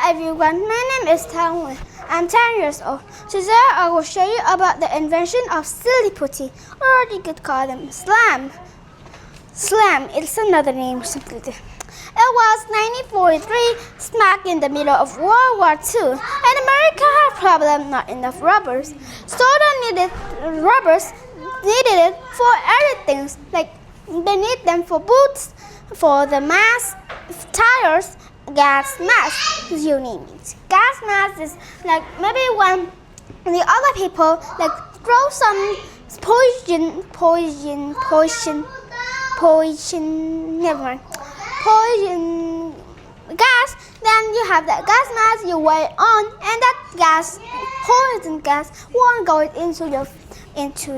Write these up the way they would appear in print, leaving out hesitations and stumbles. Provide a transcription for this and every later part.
Hi everyone, my name is Tangwei. I'm 10 years old. Today I will show you about the invention of silly putty, or you could call them slam. Slam is another name simply. It was 1943, smack in the middle of World War II, and America had problem not enough rubbers. So they needed rubbers, needed it for everything. Like they need them for boots, for the mask, tires, gas mask, you name it. Gas mask is like maybe when the other people like throw some poison gas, then you have that gas mask you wear on, and that gas, poison gas, won't go into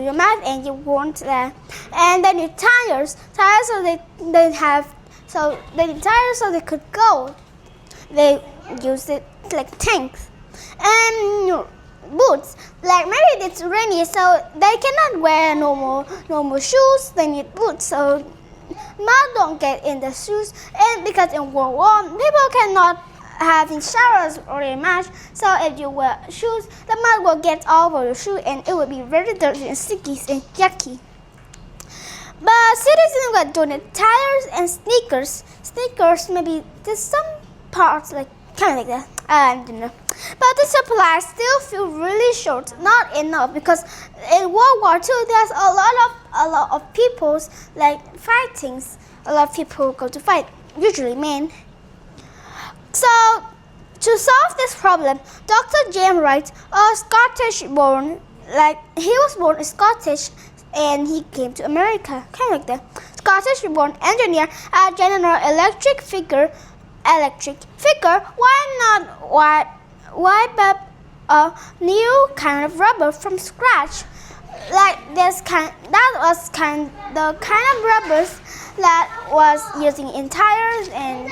your mouth, and you won't that. And then your tires so they have so the tires so they could go. They use it like tanks. And your boots, like maybe it's rainy, so they cannot wear normal shoes. They need boots, so mud don't get in the shoes. And because in World War, people cannot have showers very much, so if you wear shoes, the mud will get all over your shoe, and it will be very dirty and sticky and yucky. But citizens got donated tires and sneakers. Sneakers, maybe there's some parts like kind of like that. I don't know. But the supply still feel really short, not enough, because in World War II there's a lot of people like fighting. A lot of people go to fight, usually men. So to solve this problem, Dr. James Wright, a Scottish born, like he was born Scottish and he came to America, kind of like that. Scottish born engineer at General Electric figure, why not wipe up a new kind of rubber from scratch? Like the kind of rubbers that was using in tires and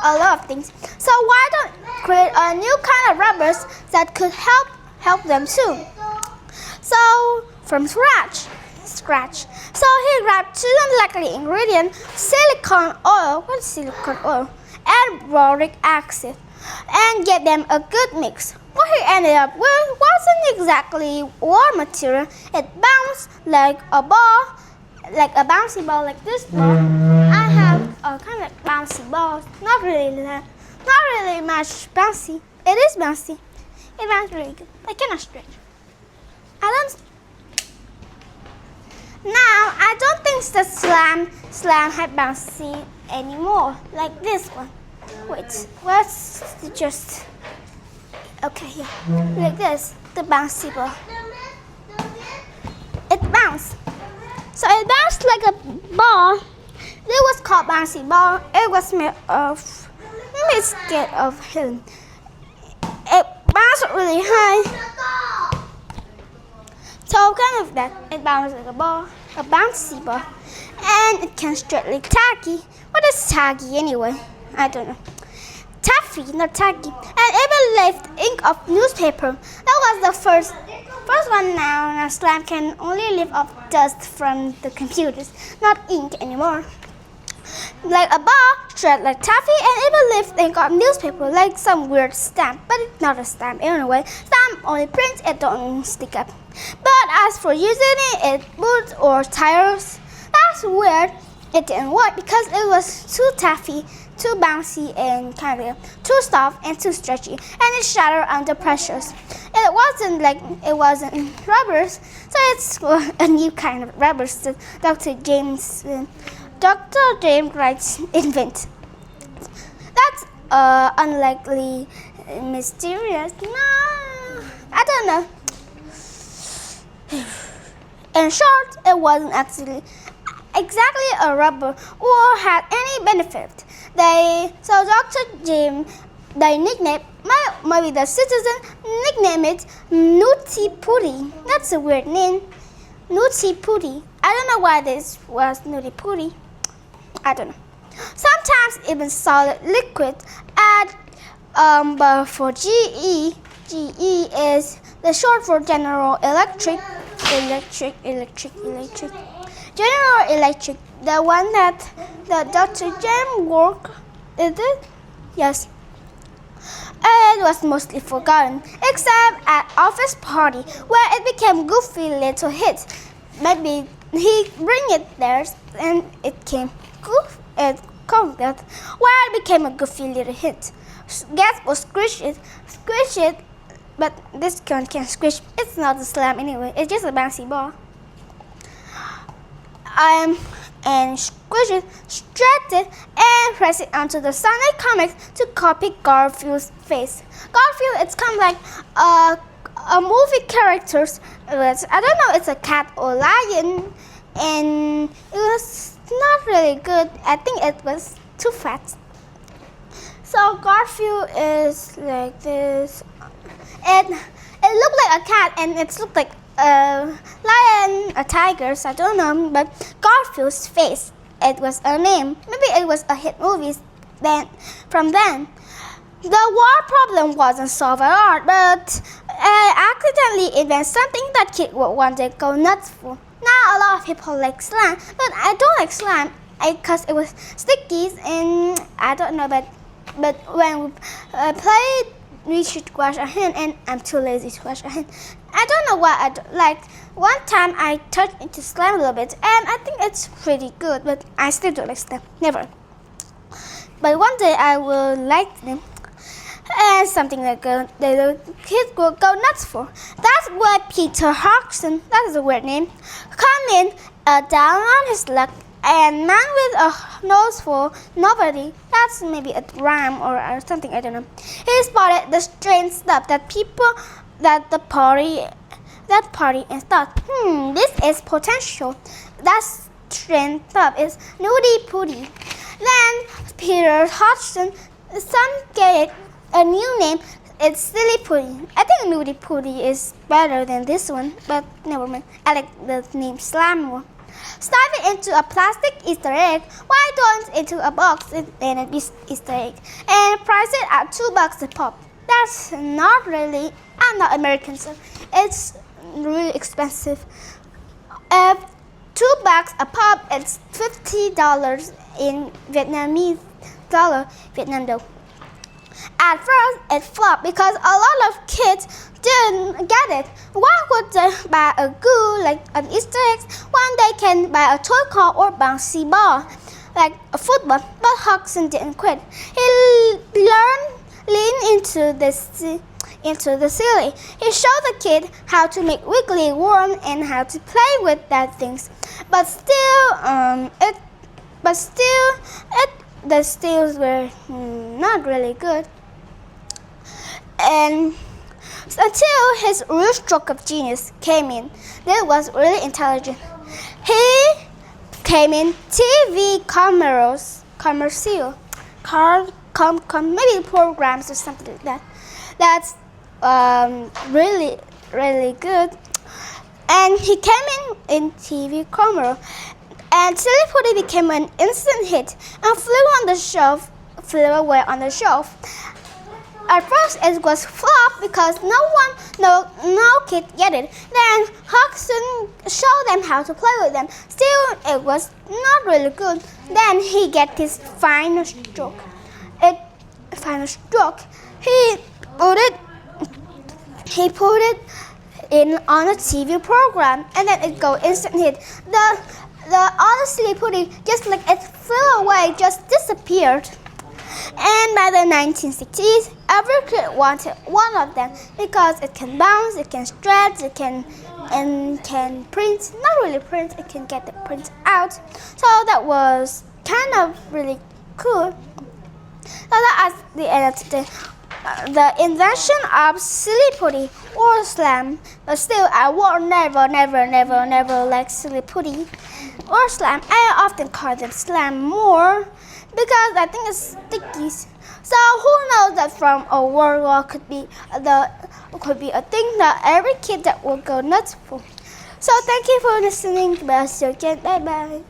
a lot of things. So why don't create a new kind of rubbers that could help them too? So from scratch. So he grabbed two unlikely ingredients: silicone oil, what is silicone oil, and boric acid, and get them a good mix. What he ended up with wasn't exactly war material. It bounced like a ball, like a bouncy ball, like this ball. I have a kind of bouncy ball, not really much bouncy. It is bouncy. It bounces really good. I cannot stretch. Now I don't think the slam had bouncy anymore, like this one. Wait, let's just okay here, like this, the bouncy ball. It bounced. So it bounced like a ball. It was called bouncy ball. It was made of, maybe it's scared of him. It bounced really high. So kind of that, it bounced like a ball, a bouncy ball, and it can stretch like tacky. What is tacky anyway? I don't know. Taffy, not tacky. And even left ink of newspaper. That was the first one. Now slam can only lift off dust from the computers, not ink anymore. Like a ball, stretch like taffy, and even lift ink of newspaper, like some weird stamp. But it's not a stamp anyway. Stamp only prints, it don't stick up. But as for using it boots or tires, that's weird. It didn't work because it was too taffy, too bouncy, and kind of too soft and too stretchy, and it shattered under pressures. It wasn't rubbers, so it's a new kind of rubbers that Dr. James Wright invented. That's unlikely, mysterious. No, I don't know. In short, it wasn't actually exactly a rubber or had any benefit. So Dr. James, they nicknamed, maybe the citizen nicknamed it Nutty Putty. That's a weird name, Nutty Putty. I don't know why this was Nutty Putty. I don't know. Sometimes even solid liquid. But for GE is the short for General Electric. General Electric, the one that the Dr. James worked, is it? Yes. it was mostly forgotten, except at office party where it became goofy little hit. Maybe he bring it there and it came that where it became a goofy little hit. Gas was squish it, but this gun can squish. It's not a slam anyway. It's just a bouncy ball. And squish it, stretch it, and press it onto the Sunday comics to copy Garfield's face. Garfield, it's kind of like a movie characters. I don't know, it's a cat or lion, and it was not really good. I think it was too fat. So Garfield is like this. It looked like a cat, and it looked like a lion, a tiger, so I don't know, but Garfield's face, it was a name. Maybe it was a hit movie from then. The war problem wasn't solved at all, but I accidentally invented something that kids would one day go nuts for. Now a lot of people like slime, but I don't like slime because it was sticky, and I don't know, but when we played, we should wash our hand, and I'm too lazy to wash our hand. I don't know why I don't like. One time I touched into slime a little bit, and I think it's pretty good, but I still don't like slime. Never. But one day I will like them, and something that the kids will go nuts for. That's why Peter Hodgson, that is a weird name, come in down on his luck, and man with a nose for nobody. That's maybe a rhyme or something, I don't know. He spotted the strange stuff that party and thought, this is potential. That strange stuff is nudie putty. Then Peter Hodgson, some gave it a new name. It's silly putty. I think nudie putty is better than this one, but never mind. I like the name slime more. Stuff it into a plastic Easter egg. Why don't into a box and it be Easter egg? And price it at $2 a pop. That's not really. I'm not American, so it's really expensive. $2 a pop. It's $50 in Vietnamese dollar. Vietnam though. At first, it flopped because a lot of kids didn't get it. Why would they buy a goo like an Easter egg when they can buy a toy car or bouncy ball like a football? But Hodgson didn't quit. He leaned into the ceiling. He showed the kid how to make wiggly worm and how to play with that things. But the stills were not really good. And until his real stroke of genius came in, that was really intelligent. He came in TV commercial, maybe programs or something like that. That's really, really good. And he came in TV commercial. And Silly Putty became an instant hit and flew away on the shelf. At first it was flop because no kid get it. Then Hodgson showed them how to play with them. Still, it was not really good. Then he get his final stroke. He put it in on a TV program, and then it go instant hit. The other Silly Putty, just like it flew away, just disappeared. And by the 1960s, every kid wanted one of them because it can bounce, it can stretch, it can print. Not really print, it can get the print out. So that was kind of really cool. So that's the end of today. The invention of Silly Putty or slam, but still I will never like Silly Putty or slam. I often call them slam more because I think it's sticky. So who knows that from a world war could be a thing that every kid that will go nuts for. So thank you for listening. Bye bye.